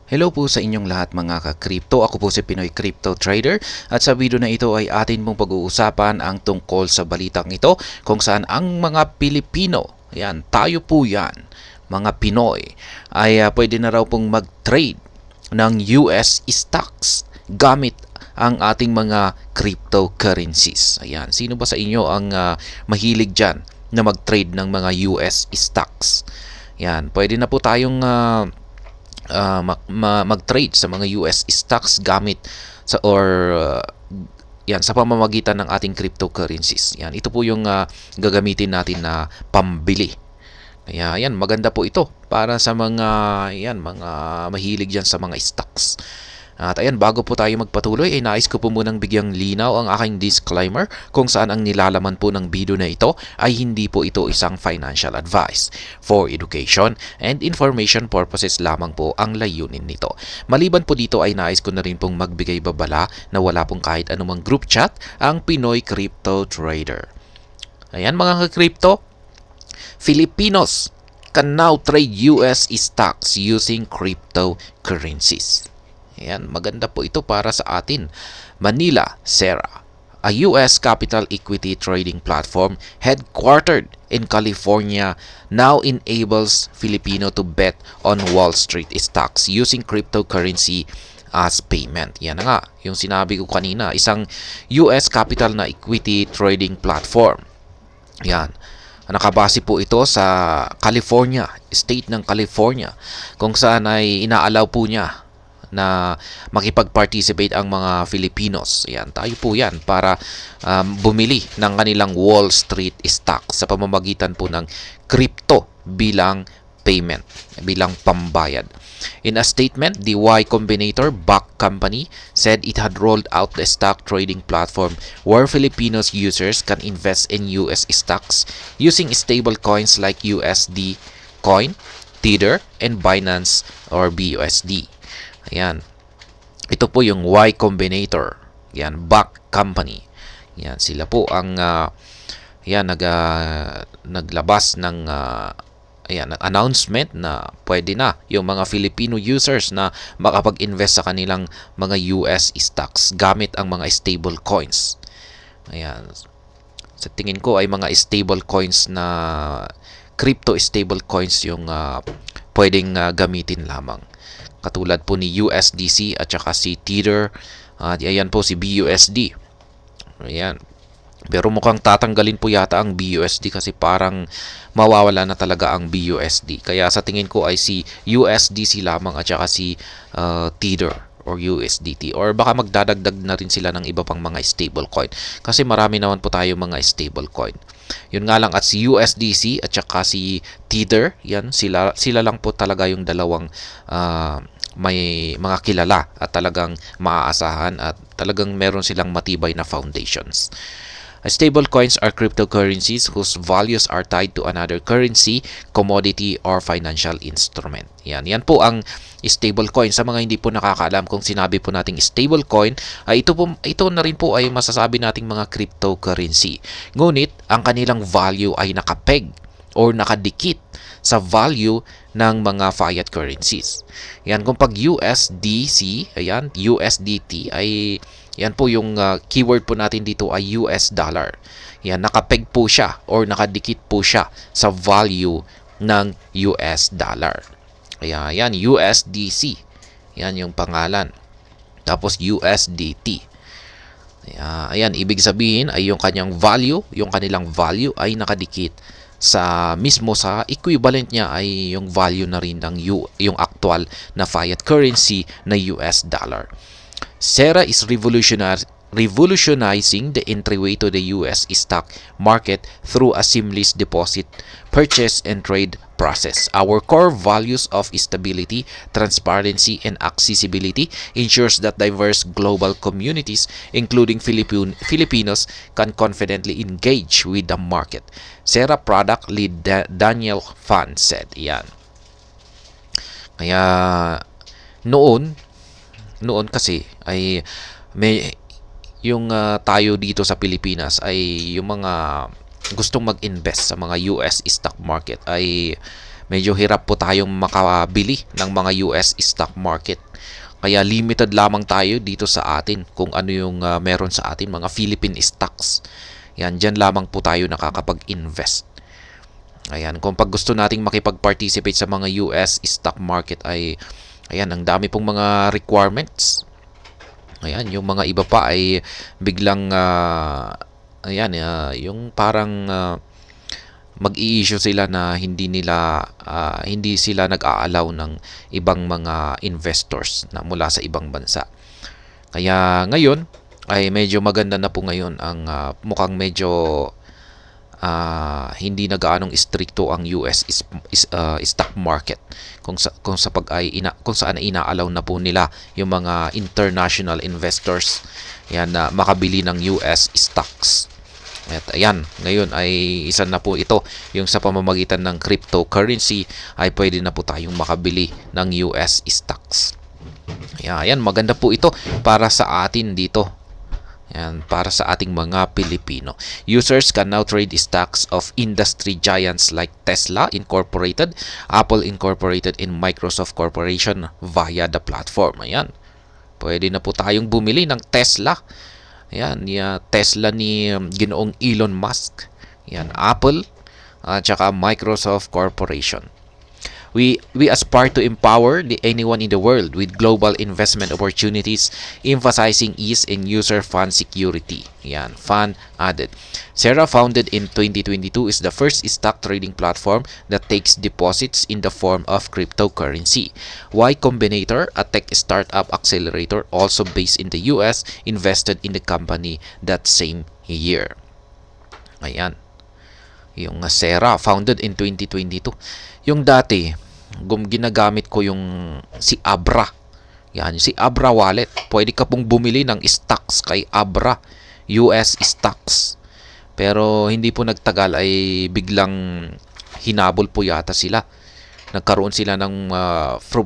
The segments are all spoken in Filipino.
Hello po sa inyong lahat mga ka-crypto. Ako po si Pinoy Crypto Trader at sa video na ito ay atin pong pag-uusapan ang tungkol sa balitang ito kung saan ang mga Pilipino, yan, tayo po yan, mga Pinoy, ay pwede na raw pong mag-trade ng US stocks gamit ang ating mga cryptocurrencies. Ayan, sino ba sa inyo ang mahilig dyan na mag-trade ng mga US stocks? Yan, pwede na po tayong mag-trade sa mga US stocks gamit sa yan sa pamamagitan ng ating cryptocurrencies. Yan, ito po yung gagamitin natin na pambili. Kaya yan, maganda po ito para sa mga mga mahilig diyan sa mga stocks. At ayan, bago po tayo magpatuloy, ay nais ko po munang bigyang linaw ang aking disclaimer kung saan ang nilalaman po ng video na ito ay hindi po ito isang financial advice. For education and information purposes lamang po ang layunin nito. Maliban po dito ay nais ko na rin pong magbigay babala na wala pong kahit anumang group chat ang Pinoy Crypto Trader. Ayan mga ka-crypto, Filipinos can now trade US stocks using cryptocurrencies. Ayan, maganda po ito para sa atin. Manila Sera, a US capital equity trading platform headquartered in California, now enables Filipino to bet on Wall Street stocks using cryptocurrency as payment. Yan na nga, yung sinabi ko kanina, isang US capital na equity trading platform. Yan. Nakabase po ito sa California, state ng California, kung saan ay inaalaw po niya na makipag-participate ang mga Filipinos. Yan, tayo po yan para bumili ng kanilang Wall Street stocks sa pamamagitan po ng crypto bilang payment, bilang pambayad. In a statement, the Y Combinator Back Company said it had rolled out the stock trading platform where Filipinos users can invest in US stocks using stable coins like USD Coin, Tether, and Binance or BUSD. Ayan. Ito po yung Y Combinator. Yan, Back Company. Yan, sila po ang naglabas ng announcement na pwede na yung mga Filipino users na makapag-invest sa kanilang mga US stocks gamit ang mga stable coins. Ayan. Sa tingin ko ay mga stable coins na crypto stable coins yung pwedeng gamitin lamang. Katulad po ni USDC at saka si Tether. Ayan po si BUSD. Ayan. Pero mukhang tatanggalin po yata ang BUSD kasi parang mawawala na talaga ang BUSD. Kaya sa tingin ko ay si USDC lamang at saka si Tether or USDT. Or baka magdadagdag na rin sila ng iba pang mga stablecoin. Kasi marami naman po tayo mga stablecoin. Yun nga lang, at si USDC at saka si Tether, yan, sila lang po talaga yung dalawang may mga kilala at talagang maaasahan at talagang meron silang matibay na foundations. Stable coins are cryptocurrencies whose values are tied to another currency, commodity, or financial instrument. Yan po ang stable coin. Sa mga hindi po nakakaalam, kung sinabi po nating stable coin, ito na rin po ay masasabi nating mga cryptocurrency. Ngunit ang kanilang value ay nakapeg or nakadikit sa value ng mga fiat currencies. Yan, kung pag USDC, ayan, USDT ay yan po yung keyword po natin dito ay US dollar. Yan, nakapeg po siya or nakadikit po siya sa value ng US dollar. Kaya yan, USDC. Yan yung pangalan. Tapos USDT. Ayan, ibig sabihin ay yung kanyang value, yung kanilang value ay nakadikit sa equivalent niya ay yung value na rin ng yung actual na fiat currency na US dollar. Sera is revolutionizing the entryway to the US stock market through a seamless deposit, purchase, and trade process. Our core values of stability, transparency, and accessibility ensures that diverse global communities, including Filipinos, can confidently engage with the market. Sera product lead Daniel Fan said. Yan. Kaya noon kasi ay may yung tayo dito sa Pilipinas ay yung mga gustong mag-invest sa mga US stock market ay medyo hirap po tayong makabili ng mga US stock market. Kaya limited lamang tayo dito sa atin kung ano yung meron sa atin, mga Philippine stocks. Yan, dyan lamang po tayo nakakapag-invest. Ayan, kung pag gusto nating makipag-participate sa mga US stock market ay, ayan, ang dami pong mga requirements. Ayan, yung mga iba pa ay biglang, yung parang mag-i-issue sila na hindi sila nag-a-allow ng ibang mga investors na mula sa ibang bansa. Kaya ngayon ay medyo maganda na po ngayon ang mukhang medyo hindi na gaanong stricto ang US stock market kung saan ina-allow na po nila yung mga international investors yan na makabili ng US stocks. At ayan, ngayon ay isa na po ito, yung sa pamamagitan ng cryptocurrency ay pwede na po tayong makabili ng US stocks. Ayan, maganda po ito para sa atin dito. Ayan, para sa ating mga Pilipino. Users can now trade stocks of industry giants like Tesla Incorporated, Apple Incorporated, and Microsoft Corporation via the platform. Ayan, pwede na po tayong bumili ng Tesla. Ayan, Tesla ni Ginoong Elon Musk. Ayan, Apple at saka Microsoft Corporation. We aspire to empower anyone in the world with global investment opportunities, emphasizing ease and user fund security. Yan, fund added. Sera, founded in 2022, is the first stock trading platform that takes deposits in the form of cryptocurrency. Y Combinator, a tech startup accelerator also based in the US, invested in the company that same year. Ayan. Yung Sera, founded in 2022. Yung dati, ginagamit ko yung si Abra. Yan, si Abra wallet. Pwede ka pong bumili ng stocks kay Abra, US stocks. Pero hindi po nagtagal ay biglang hinabol po yata sila. Nagkaroon sila ng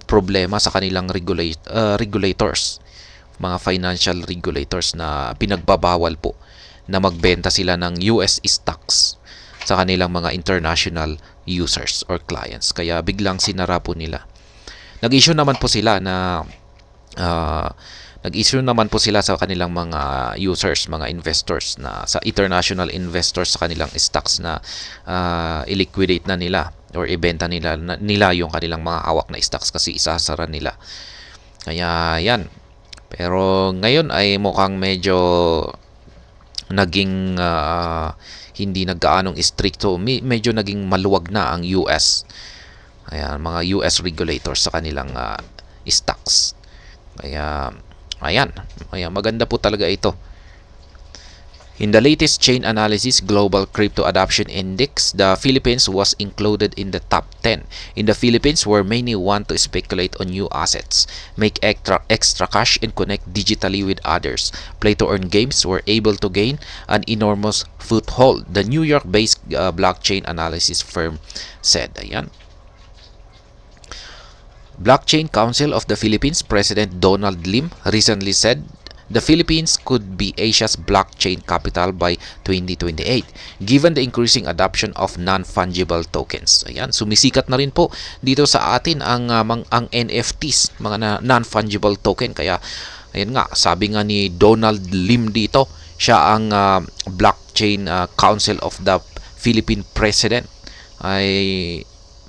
problema sa kanilang regulators, mga financial regulators, na pinagbabawal po na magbenta sila ng US stocks sa kanilang mga international users or clients. Kaya biglang sinara po nila. Nag-issue naman po sila sa kanilang mga users, mga investors, na sa international investors sa kanilang stocks na i-liquidate na nila or ibenta nila yung kanilang mga hawak na stocks kasi isasara nila. Kaya yan. Pero ngayon ay mukhang medyo naging hindi naggaanong stricto, medyo naging maluwag na ang US. Ayan, mga US regulators sa kanilang stocks. Kaya ayan, maganda po talaga ito. In the latest Chain Analysis Global Crypto Adoption Index, the Philippines was included in the top 10. In the Philippines, where many want to speculate on new assets, make extra cash, and connect digitally with others, play-to-earn games were able to gain an enormous foothold, the New York-based blockchain analysis firm said. Ayan. Blockchain Council of the Philippines President Donald Lim recently said the Philippines could be Asia's blockchain capital by 2028 given the increasing adoption of non-fungible tokens. Ayan, sumisikat na rin po dito sa atin ang NFTs, mga non-fungible token. Kaya ayan nga, sabi nga ni Donald Lim dito, siya ang Blockchain Council of the Philippine President, ay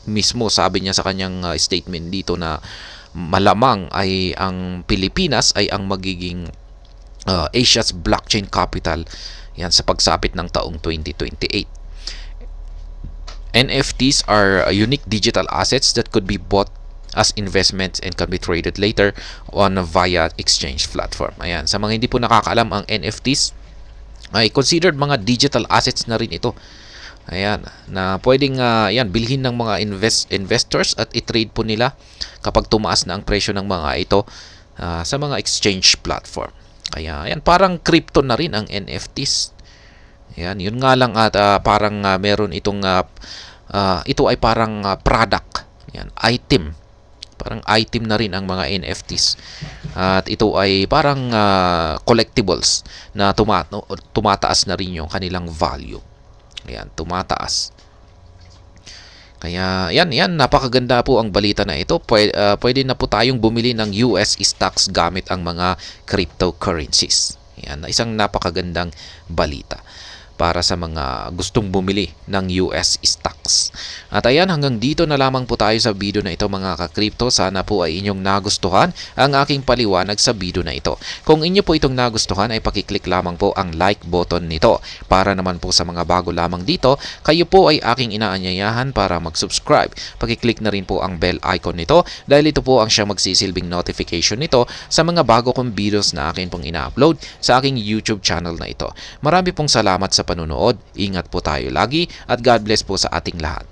mismo sabi niya sa kanyang statement dito na malamang ay ang Pilipinas ay ang magiging Asia's blockchain capital yan sa pagsapit ng taong 2028. NFTs are unique digital assets that could be bought as investments and can be traded later on via exchange platform. Ayan, sa mga hindi po nakakaalam, ang NFTs ay considered mga digital assets na rin ito. Ayan, na pwedeng bilhin ng mga investors at i-trade po nila kapag tumaas na ang presyo ng mga ito sa mga exchange platform. Kaya ayan, parang crypto na rin ang NFTs. Ayan, yun nga lang at parang meron itong ito ay parang product. Ayan, item. Parang item na rin ang mga NFTs. At ito ay parang collectibles na tumataas na rin yung kanilang value. Ayan, tumataas. Kaya yan, napakaganda po ang balita na ito. Pwede na po tayong bumili ng US stocks gamit ang mga cryptocurrencies. Yan, isang napakagandang balita para sa mga gustong bumili ng US stocks. At ayan, hanggang dito na lamang po tayo sa video na ito mga ka-crypto. Sana po ay inyong nagustuhan ang aking paliwanag sa video na ito. Kung inyo po itong nagustuhan ay pakiclick lamang po ang like button nito. Para naman po sa mga bago lamang dito, kayo po ay aking inaanyayahan para mag-subscribe. Pakiclick na rin po ang bell icon nito dahil ito po ang siyang magsisilbing notification nito sa mga bago kong videos na akin pong ina-upload sa aking YouTube channel na ito. Marami pong salamat sa panunood. Ingat po tayo lagi at God bless po sa ating lahat.